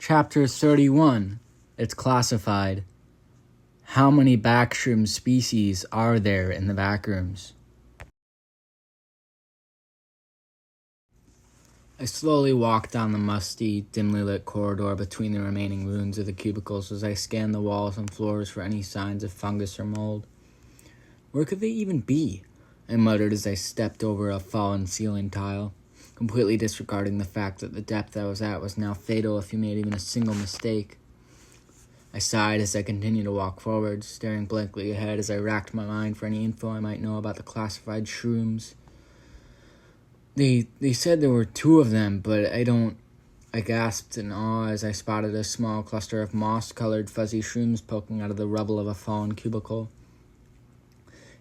Chapter 31. It's classified. How many Backroom species are there in the Backrooms? I slowly walked down the musty, dimly lit corridor between the remaining ruins of the cubicles as I scanned the walls and floors for any signs of fungus or mold. Where could they even be? I muttered as I stepped over a fallen ceiling tile, completely disregarding the fact that the depth I was at was now fatal if you made even a single mistake. I sighed as I continued to walk forward, staring blankly ahead as I racked my mind for any info I might know about the classified Shrooms. They said there were 2 of them, but I gasped in awe as I spotted a small cluster of moss-colored fuzzy shrooms poking out of the rubble of a fallen cubicle.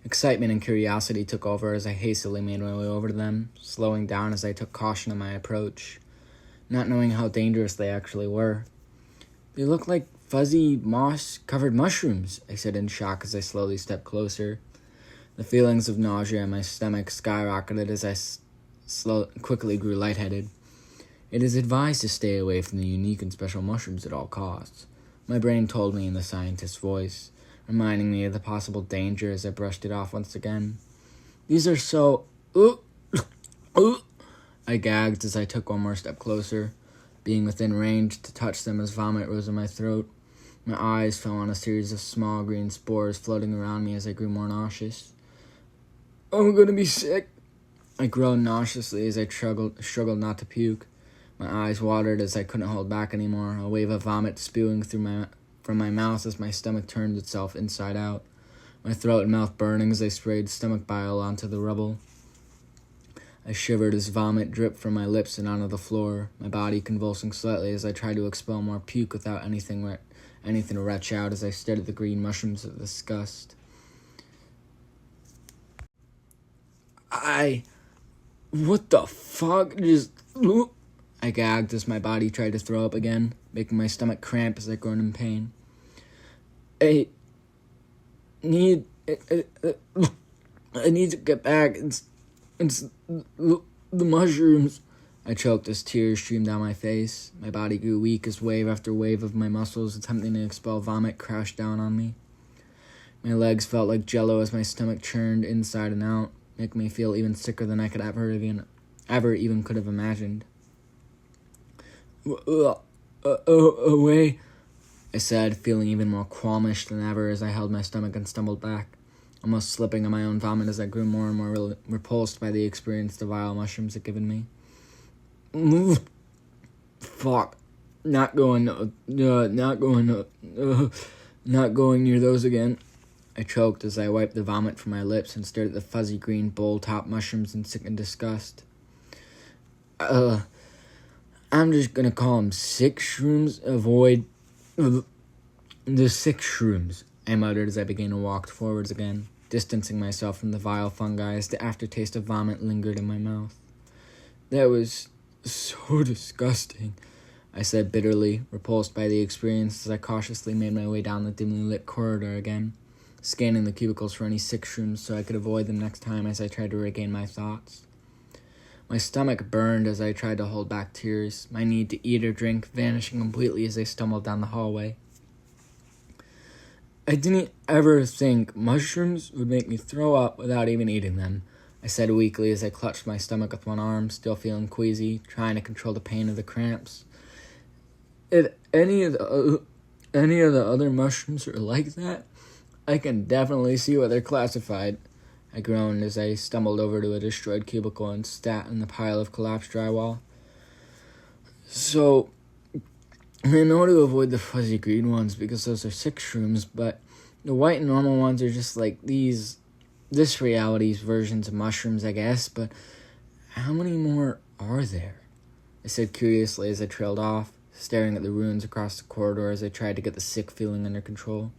Excitement and curiosity took over as I hastily made my way over to them, slowing down as I took caution in my approach, not knowing how dangerous they actually were. They looked like fuzzy, moss-covered mushrooms, I said in shock as I slowly stepped closer. The feelings of nausea in my stomach skyrocketed as I quickly grew lightheaded. It is advised to stay away from the unique and special mushrooms at all costs, my brain told me in the scientist's voice, reminding me of the possible danger as I brushed it off once again. These are so... I gagged as I took one more step closer, being within range to touch them as vomit rose in my throat. My eyes fell on a series of small green spores floating around me as I grew more nauseous. I'm gonna be sick. I groaned nauseously as I struggled not to puke. My eyes watered as I couldn't hold back anymore, a wave of vomit spewing from my mouth as my stomach turned itself inside out, my throat and mouth burning as I sprayed stomach bile onto the rubble. I shivered as vomit dripped from my lips and onto the floor, my body convulsing slightly as I tried to expel more puke without anything to retch out as I stared at the green mushrooms of disgust. What the fuck? I gagged as my body tried to throw up again, making my stomach cramp as I groaned in pain. I need to get back. It's the mushrooms. I choked as tears streamed down my face. My body grew weak as wave after wave of my muscles attempting to expel vomit crashed down on me. My legs felt like jello as my stomach churned inside and out, making me feel even sicker than I could ever even could have imagined. Away, I said, feeling even more qualmish than ever as I held my stomach and stumbled back, almost slipping on my own vomit as I grew more and more repulsed by the experience the vile mushrooms had given me. Fuck. Not going near those again. I choked as I wiped the vomit from my lips and stared at the fuzzy green bowl-top mushrooms in sick and disgust. I'm just gonna call them sick shrooms. Avoid the sick shrooms, I muttered as I began to walk forwards again, distancing myself from the vile fungi as the aftertaste of vomit lingered in my mouth. That was so disgusting, I said bitterly, repulsed by the experience as I cautiously made my way down the dimly lit corridor again, scanning the cubicles for any sick shrooms so I could avoid them next time as I tried to regain my thoughts. My stomach burned as I tried to hold back tears, my need to eat or drink vanishing completely as I stumbled down the hallway. I didn't ever think mushrooms would make me throw up without even eating them, I said weakly as I clutched my stomach with one arm, still feeling queasy, trying to control the pain of the cramps. If any of the other mushrooms are like that, I can definitely see why they're classified, I groaned as I stumbled over to a destroyed cubicle and sat in the pile of collapsed drywall. So, I know to avoid the fuzzy green ones because those are sick shrooms, but the white and normal ones are just like this reality's versions of mushrooms, I guess, but how many more are there? I said curiously as I trailed off, staring at the ruins across the corridor as I tried to get the sick feeling under control.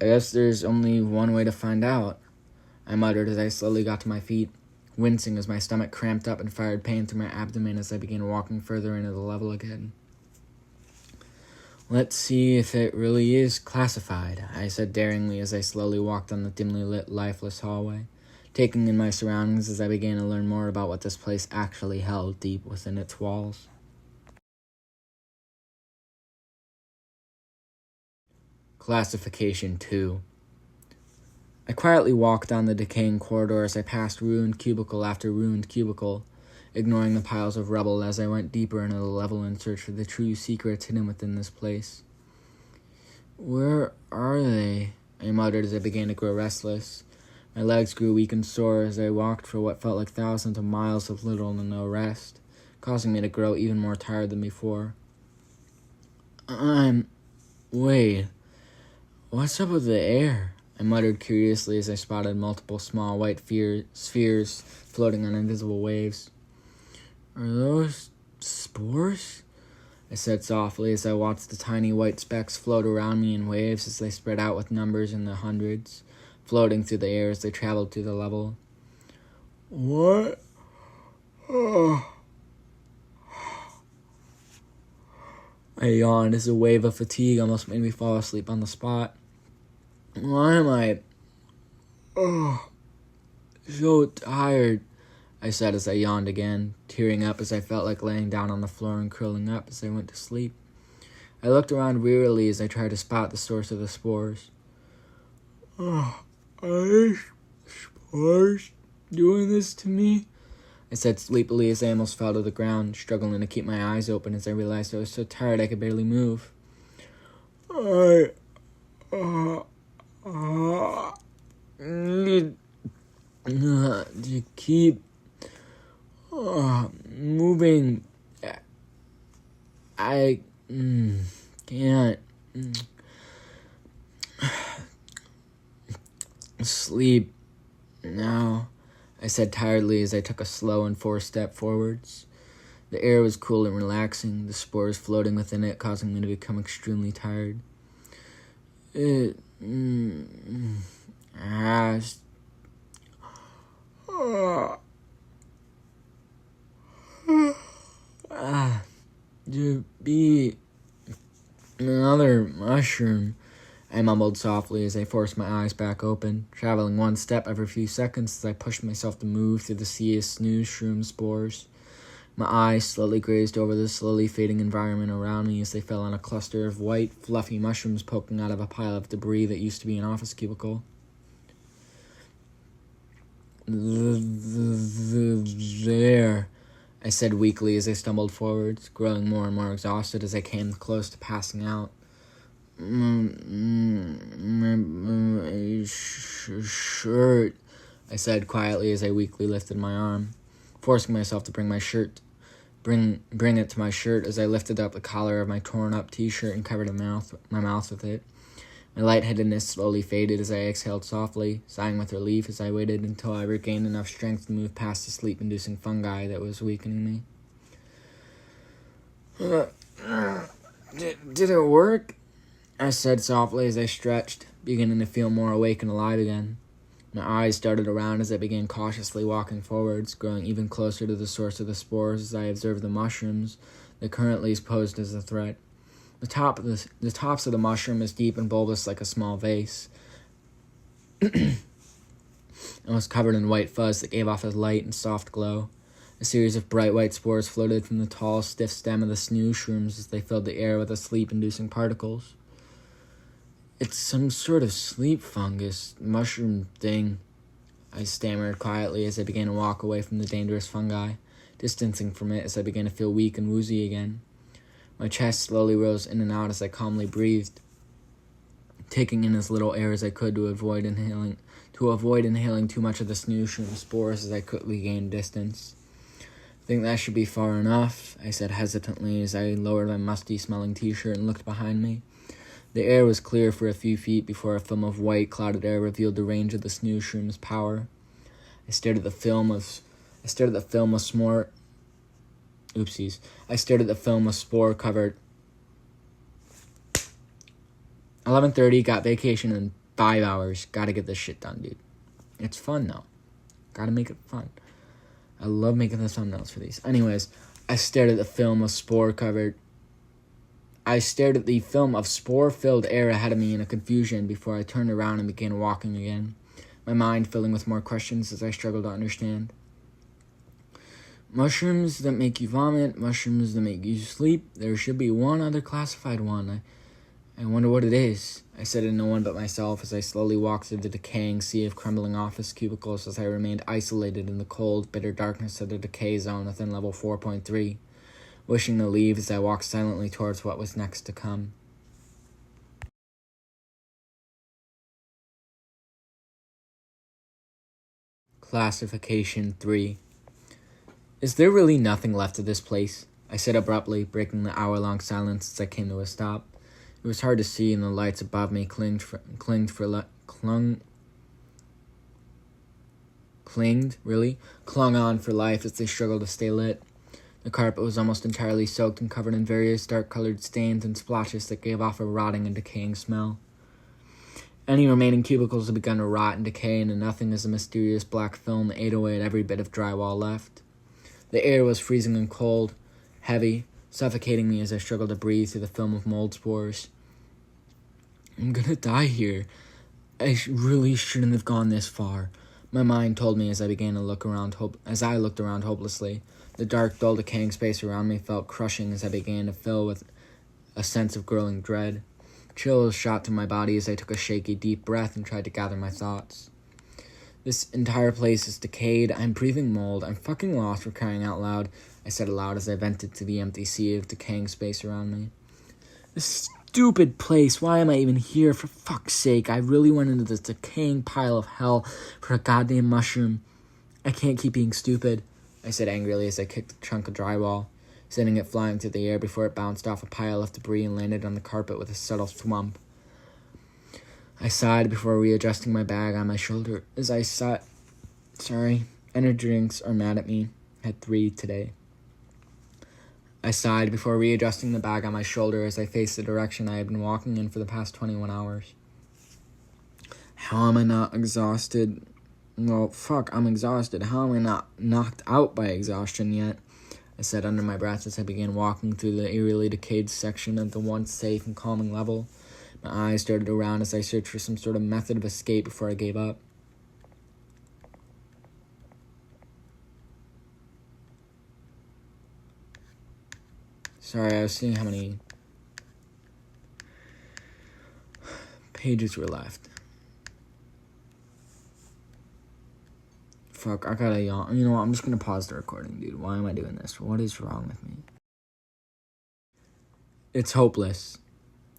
I guess there's only one way to find out, I muttered as I slowly got to my feet, wincing as my stomach cramped up and fired pain through my abdomen as I began walking further into the level again. Let's see if it really is classified, I said daringly as I slowly walked down the dimly lit, lifeless hallway, taking in my surroundings as I began to learn more about what this place actually held deep within its walls. Classification 2. I quietly walked down the decaying corridor as I passed ruined cubicle after ruined cubicle, ignoring the piles of rubble as I went deeper into the level in search for the true secrets hidden within this place. Where are they? I muttered as I began to grow restless. My legs grew weak and sore as I walked for what felt like thousands of miles of little and no rest, causing me to grow even more tired than before. Wait, what's up with the air? I muttered curiously as I spotted multiple small white spheres floating on invisible waves. Are those spores? I said softly as I watched the tiny white specks float around me in waves as they spread out with numbers in the hundreds, floating through the air as they traveled through the level. What? I yawned as a wave of fatigue almost made me fall asleep on the spot. Why am I so tired? I said as I yawned again, tearing up as I felt like laying down on the floor and curling up as I went to sleep. I looked around wearily as I tried to spot the source of the spores. Are these spores doing this to me? I said sleepily as I almost fell to the ground, struggling to keep my eyes open as I realized I was so tired I could barely move. I need to keep moving. I can't sleep now, I said tiredly as I took a slow and forced step forwards. The air was cool and relaxing, the spores floating within it causing me to become extremely tired. It has to be another mushroom, I mumbled softly as I forced my eyes back open, traveling one step every few seconds as I pushed myself to move through the sea of shroom spores. My eyes slowly grazed over the slowly fading environment around me as they fell on a cluster of white, fluffy mushrooms poking out of a pile of debris that used to be an office cubicle. There, I said weakly as I stumbled forwards, growing more and more exhausted as I came close to passing out. My shirt, I said quietly as I weakly lifted my arm, forcing myself to bring it to my shirt as I lifted up the collar of my torn-up t-shirt and covered my mouth with it. My lightheadedness slowly faded as I exhaled softly, sighing with relief as I waited until I regained enough strength to move past the sleep-inducing fungi that was weakening me. Did it work? I said softly as I stretched, beginning to feel more awake and alive again. My eyes darted around as I began cautiously walking forwards, growing even closer to the source of the spores as I observed the mushrooms that currently posed as a threat. The tops of the mushroom is deep and bulbous like a small vase, and was covered in white fuzz that gave off a light and soft glow. A series of bright white spores floated from the tall, stiff stem of the shrooms as they filled the air with sleep-inducing particles. It's some sort of sleep fungus mushroom thing, I stammered quietly as I began to walk away from the dangerous fungi, distancing from it as I began to feel weak and woozy again. My chest slowly rose in and out as I calmly breathed, taking in as little air as I could to avoid inhaling too much of the shroom spores as I quickly gained distance. I think that should be far enough, I said hesitantly as I lowered my musty-smelling t-shirt and looked behind me. The air was clear for a few feet before a film of white, clouded air revealed the range of the shroom's power. I stared at the film of spore covered. 11:30, got vacation in 5 hours. Gotta get this shit done, dude. It's fun, though. Gotta make it fun. I love making the thumbnails for these. Anyways, I stared at the film of spore-filled air ahead of me in a confusion before I turned around and began walking again, my mind filling with more questions as I struggled to understand. Mushrooms that make you vomit, mushrooms that make you sleep. There should be one other classified one. I wonder what it is, I said to no one but myself as I slowly walked through the decaying sea of crumbling office cubicles as I remained isolated in the cold, bitter darkness of the decay zone within level 4.3, wishing to leave as I walked silently towards what was next to come. Classification 3. Is there really nothing left of this place? I said abruptly, breaking the hour-long silence as I came to a stop. It was hard to see, and the lights above me clung on for life as they struggled to stay lit. The carpet was almost entirely soaked and covered in various dark-colored stains and splotches that gave off a rotting and decaying smell. Any remaining cubicles had begun to rot and decay, and nothing as a mysterious black film ate away at every bit of drywall left. The air was freezing and cold, heavy, suffocating me as I struggled to breathe through the film of mold spores. I'm gonna die here. I really shouldn't have gone this far, my mind told me as I looked around hopelessly. The dark, dull, decaying space around me felt crushing as I began to fill with a sense of growing dread. Chills shot through my body as I took a shaky, deep breath and tried to gather my thoughts. This entire place is decayed. I'm breathing mold. I'm fucking lost, for crying out loud, I said aloud as I vented to the empty sea of decaying space around me. This stupid place. Why am I even here? For fuck's sake, I really went into this decaying pile of hell for a goddamn mushroom. I can't keep being stupid, I said angrily as I kicked a chunk of drywall, sending it flying through the air before it bounced off a pile of debris and landed on the carpet with a subtle thwump. I sighed before readjusting my bag on my shoulder as I sat. Energy drinks are mad at me. I had 3 today. I sighed before readjusting the bag on my shoulder as I faced the direction I had been walking in for the past 21 hours. How am I not exhausted? Well, fuck, I'm exhausted. How am I not knocked out by exhaustion yet? I said under my breath as I began walking through the eerily decayed section of the once safe and calming level. My eyes darted around as I searched for some sort of method of escape before I gave up. Sorry, I was seeing how many pages were left. Fuck, I gotta yawn. You know what, I'm just gonna pause the recording, dude. Why am I doing this? What is wrong with me? It's hopeless.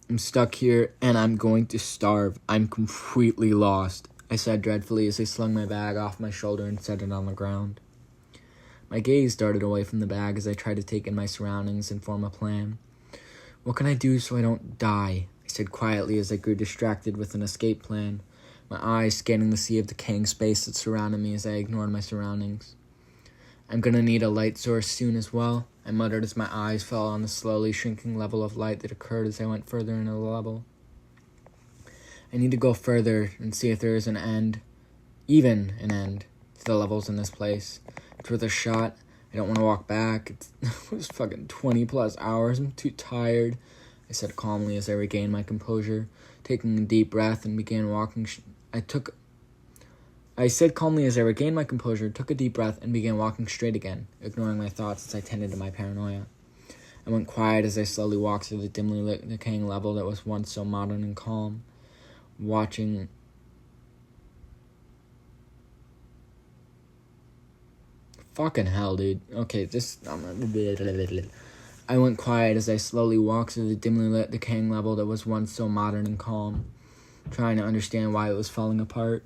I'm stuck here, and I'm going to starve. I'm completely lost, I said dreadfully as I slung my bag off my shoulder and set it on the ground. My gaze darted away from the bag as I tried to take in my surroundings and form a plan. What can I do so I don't die? I said quietly as I grew distracted with an escape plan, my eyes scanning the sea of decaying space that surrounded me as I ignored my surroundings. I'm gonna need a light source soon as well, I muttered as my eyes fell on the slowly shrinking level of light that occurred as I went further into the level. I need to go further and see if there is an end, even an end, to the levels in this place. It's worth a shot. I don't want to walk back. It was fucking 20 plus hours. I'm too tired, I said calmly as I regained my composure, taking a deep breath and began walking. I said calmly as I regained my composure, took a deep breath, and began walking straight again, ignoring my thoughts as I tended to my paranoia. I went quiet as I slowly walked through the dimly lit, decaying level that was once so modern and calm, watching. Fucking hell, dude. Okay, I went quiet as I slowly walked through the dimly lit, decaying level that was once so modern and calm, trying to understand why it was falling apart.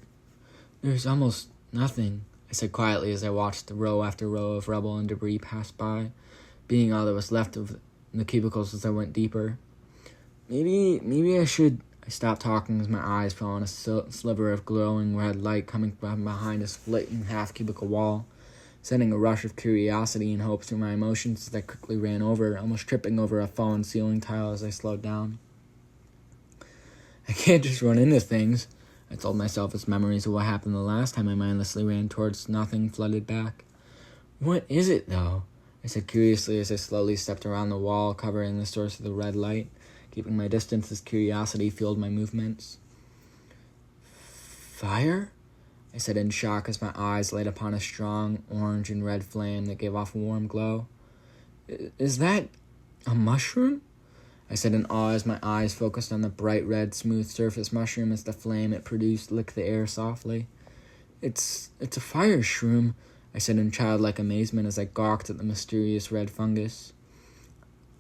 There's almost nothing, I said quietly as I watched the row after row of rubble and debris pass by, being all that was left of the cubicles as I went deeper. Maybe I should. I stopped talking as my eyes fell on a sliver of glowing red light coming from behind a split-in-half cubicle wall, sending a rush of curiosity and hope through my emotions as I quickly ran over, almost tripping over a fallen ceiling tile as I slowed down. I can't just run into things, I told myself as memories of what happened the last time I mindlessly ran towards nothing flooded back. What is it, though? I said curiously as I slowly stepped around the wall covering the source of the red light, keeping my distance as curiosity fueled my movements. Fire? I said in shock as my eyes light upon a strong orange and red flame that gave off a warm glow. Is that a mushroom? I said in awe as my eyes focused on the bright red, smooth surface mushroom as the flame it produced licked the air softly. It's a fire shroom, I said in childlike amazement as I gawked at the mysterious red fungus.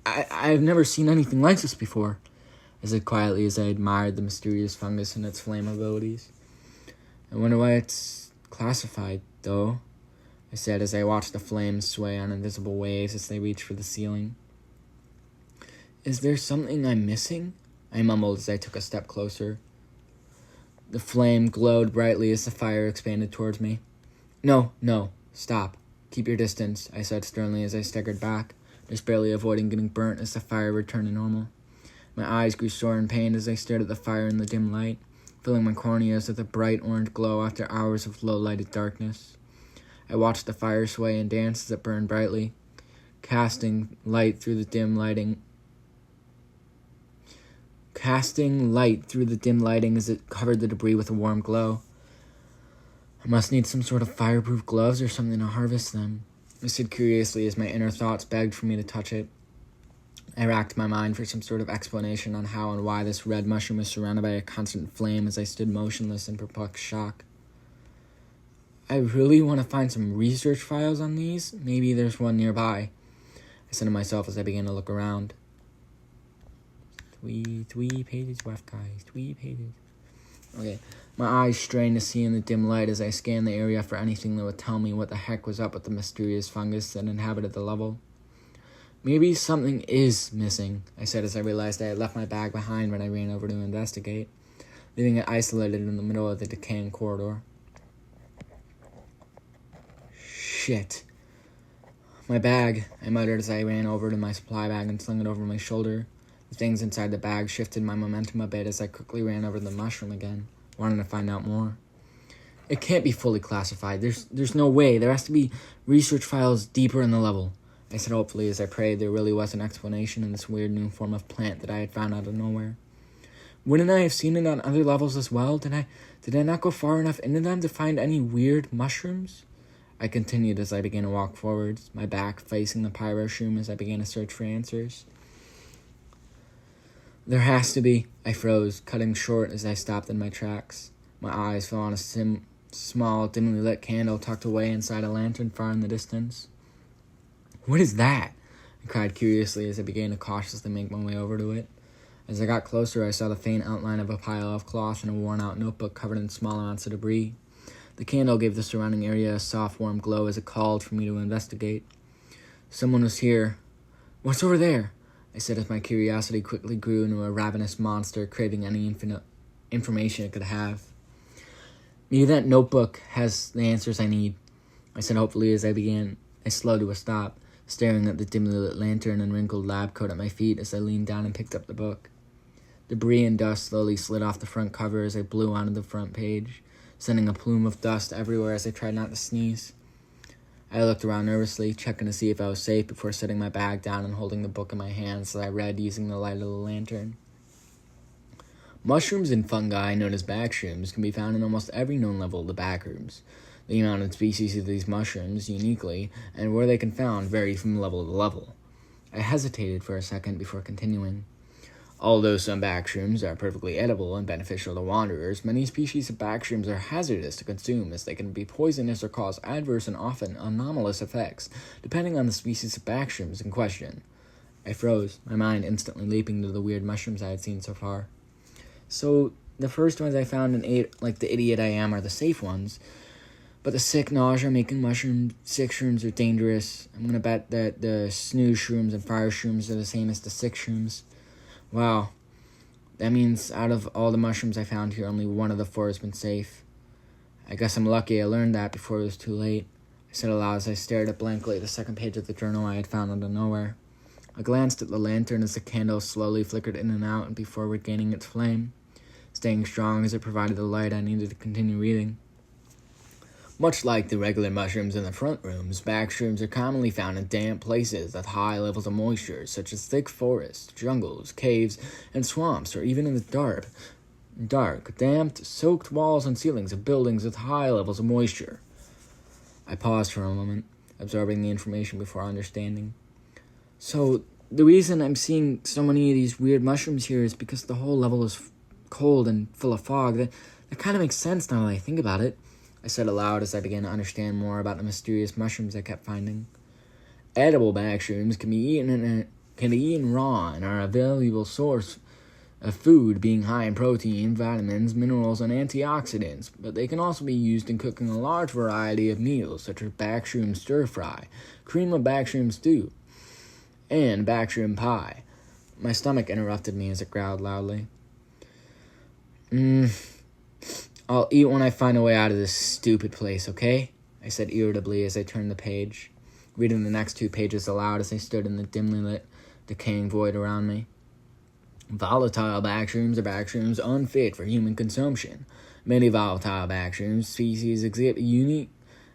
I've never seen anything like this before, I said quietly as I admired the mysterious fungus and its flame abilities. I wonder why it's classified, though, I said as I watched the flames sway on invisible waves as they reached for the ceiling. Is there something I'm missing? I mumbled as I took a step closer. The flame glowed brightly as the fire expanded towards me. No, stop. Keep your distance, I said sternly as I staggered back, just barely avoiding getting burnt as the fire returned to normal. My eyes grew sore and pained as I stared at the fire in the dim light, filling my corneas with a bright orange glow after hours of low-lighted darkness. I watched the fire sway and dance as it burned brightly, casting light through the dim lighting as it covered the debris with a warm glow. I must need some sort of fireproof gloves or something to harvest them, I said curiously as my inner thoughts begged for me to touch it. I racked my mind for some sort of explanation on how and why this red mushroom was surrounded by a constant flame as I stood motionless in perplexed shock. I really want to find some research files on these. Maybe there's one nearby, I said to myself as I began to look around. Three pages left, guys. 3 pages. Okay. My eyes strained to see in the dim light as I scanned the area for anything that would tell me what the heck was up with the mysterious fungus that inhabited the level. Maybe something is missing, I said as I realized I had left my bag behind when I ran over to investigate, leaving it isolated in the middle of the decaying corridor. Shit. My bag, I muttered as I ran over to my supply bag and slung it over my shoulder. The things inside the bag shifted my momentum a bit as I quickly ran over to the mushroom again, wanting to find out more. It can't be fully classified. There's no way. There has to be research files deeper in the level, I said hopefully as I prayed there really was an explanation in this weird new form of plant that I had found out of nowhere. Wouldn't I have seen it on other levels as well? Did I not go far enough into them to find any weird mushrooms? I continued as I began to walk forwards, my back facing the pyro shroom as I began to search for answers. There has to be, I froze, cutting short as I stopped in my tracks. My eyes fell on a small, dimly lit candle tucked away inside a lantern far in the distance. What is that? I cried curiously as I began to cautiously make my way over to it. As I got closer, I saw the faint outline of a pile of cloth and a worn-out notebook covered in small amounts of debris. The candle gave the surrounding area a soft, warm glow as it called for me to investigate. Someone was here. What's over there? I said as my curiosity quickly grew into a ravenous monster craving any infinite information it could have. Maybe that notebook has the answers I need, I said hopefully as I slowed to a stop, staring at the dimly lit lantern and wrinkled lab coat at my feet as I leaned down and picked up the book. Debris and dust slowly slid off the front cover as I blew onto the front page, sending a plume of dust everywhere as I tried not to sneeze. I looked around nervously, checking to see if I was safe before setting my bag down and holding the book in my hands as I read using the light of the lantern. Mushrooms and fungi known as backrooms can be found in almost every known level of the backrooms. The amount and species of these mushrooms, uniquely, and where they can be found vary from level to level. I hesitated for a second before continuing. Although some backrooms are perfectly edible and beneficial to wanderers, many species of backrooms are hazardous to consume as they can be poisonous or cause adverse and often anomalous effects, depending on the species of backrooms in question. I froze, my mind instantly leaping to the weird mushrooms I had seen so far. So, the first ones I found and ate like the idiot I am are the safe ones, but the sick, nausea-making sick shrooms are dangerous. I'm gonna bet that the snooze shrooms and fire shrooms are the same as the sick shrooms. Wow, that means out of all the mushrooms I found here, only one of the 4 has been safe. I guess I'm lucky I learned that before it was too late, I said aloud as I stared at blankly the second page of the journal I had found out of nowhere. I glanced at the lantern as the candle slowly flickered in and out before regaining its flame, staying strong as it provided the light I needed to continue reading. Much like the regular mushrooms in the front rooms, backrooms are commonly found in damp places with high levels of moisture, such as thick forests, jungles, caves, and swamps, or even in the dark, damped, soaked walls and ceilings of buildings with high levels of moisture. I paused for a moment, absorbing the information before understanding. So, The reason I'm seeing so many of these weird mushrooms here is because the whole level is cold and full of fog. That kind of makes sense now that I think about it, I said aloud as I began to understand more about the mysterious mushrooms I kept finding. Edible backrooms can be eaten raw and are a valuable source of food, being high in protein, vitamins, minerals, and antioxidants, but they can also be used in cooking a large variety of meals, such as backroom stir-fry, cream of backroom stew, and backroom pie. My stomach interrupted me as it growled loudly. I'll eat when I find a way out of this stupid place, okay? I said irritably as I turned the page, reading the next 2 pages aloud as I stood in the dimly lit, decaying void around me. Volatile backrooms are backrooms unfit for human consumption. Many volatile backroom species exhibit unique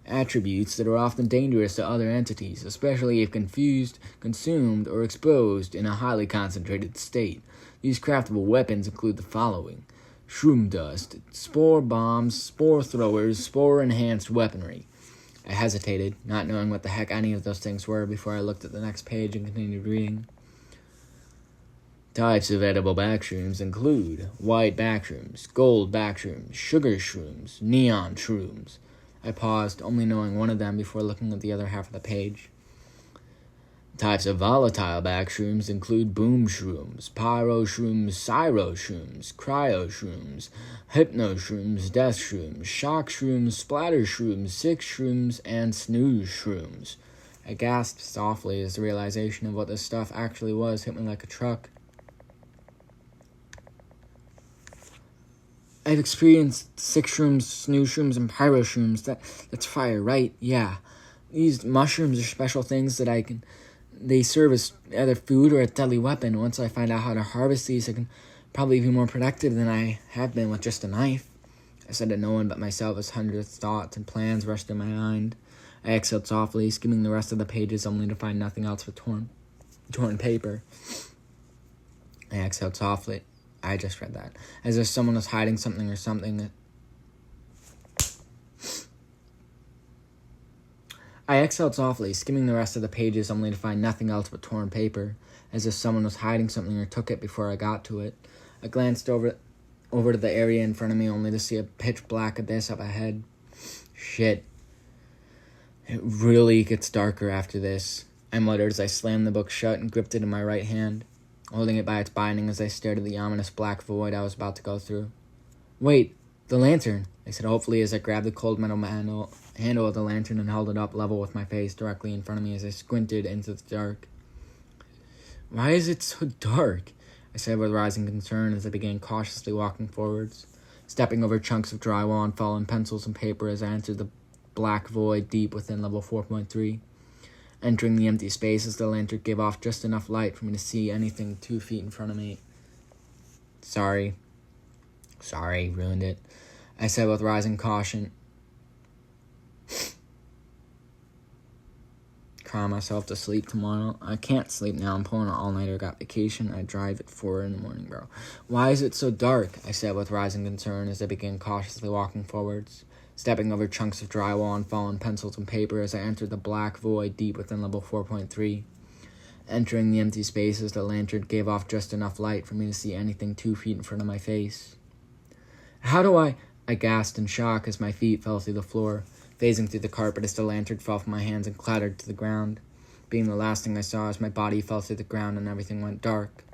attributes that are often dangerous to other entities, especially if confused, consumed, or exposed in a highly concentrated state. These craftable weapons include the following: shroom dust, spore bombs, spore throwers, spore-enhanced weaponry. I hesitated, not knowing what the heck any of those things were, before I looked at the next page and continued reading. Types of edible backrooms include white backrooms, gold backrooms, sugar shrooms, neon shrooms. I paused, only knowing one of them before looking at the other half of the page. Types of volatile backrooms include boom shrooms, pyro shrooms, cyro shrooms, cryo shrooms, hypno shrooms, death shrooms, shock shrooms, splatter shrooms, sick shrooms, and snooze shrooms. I gasped softly as the realization of what this stuff actually was hit me like a truck. I've experienced sick shrooms, snooze shrooms, and pyro shrooms. That's fire, right? Yeah. These mushrooms are special things that they serve as either food or a deadly weapon. Once I find out how to harvest these, I can probably be more productive than I have been with just a knife. I said to no one but myself as hundreds of thoughts and plans rushed through my mind. I exhaled softly, skimming the rest of the pages only to find nothing else but torn paper. I exhaled softly. I just read that. As if someone was hiding something or something. I exhaled softly, skimming the rest of the pages only to find nothing else but torn paper, as if someone was hiding something or took it before I got to it. I glanced over to the area in front of me only to see a pitch-black abyss up ahead. Shit. It really gets darker after this, I muttered as I slammed the book shut and gripped it in my right hand, holding it by its binding as I stared at the ominous black void I was about to go through. Wait, the lantern, I said hopefully as I grabbed the cold metal handle of the lantern and held it up level with my face directly in front of me as I squinted into the dark. Why is it so dark? I said with rising concern as I began cautiously walking forwards, stepping over chunks of drywall and fallen pencils and paper as I entered the black void deep within level 4.3. Entering the empty space as the lantern gave off just enough light for me to see anything 2 feet in front of me. Sorry, ruined it, I said with rising caution. Cry myself to sleep tomorrow. I can't sleep now. I'm pulling an all-nighter. Got vacation. I drive at 4 in the morning, bro. Why is it so dark? I said with rising concern as I began cautiously walking forwards, stepping over chunks of drywall and fallen pencils and paper as I entered the black void deep within level 4.3. Entering the empty space as the lantern gave off just enough light for me to see anything 2 feet in front of my face. How do I gasped in shock as my feet fell through the floor, phasing through the carpet as the lantern fell from my hands and clattered to the ground, being the last thing I saw as my body fell through the ground and everything went dark.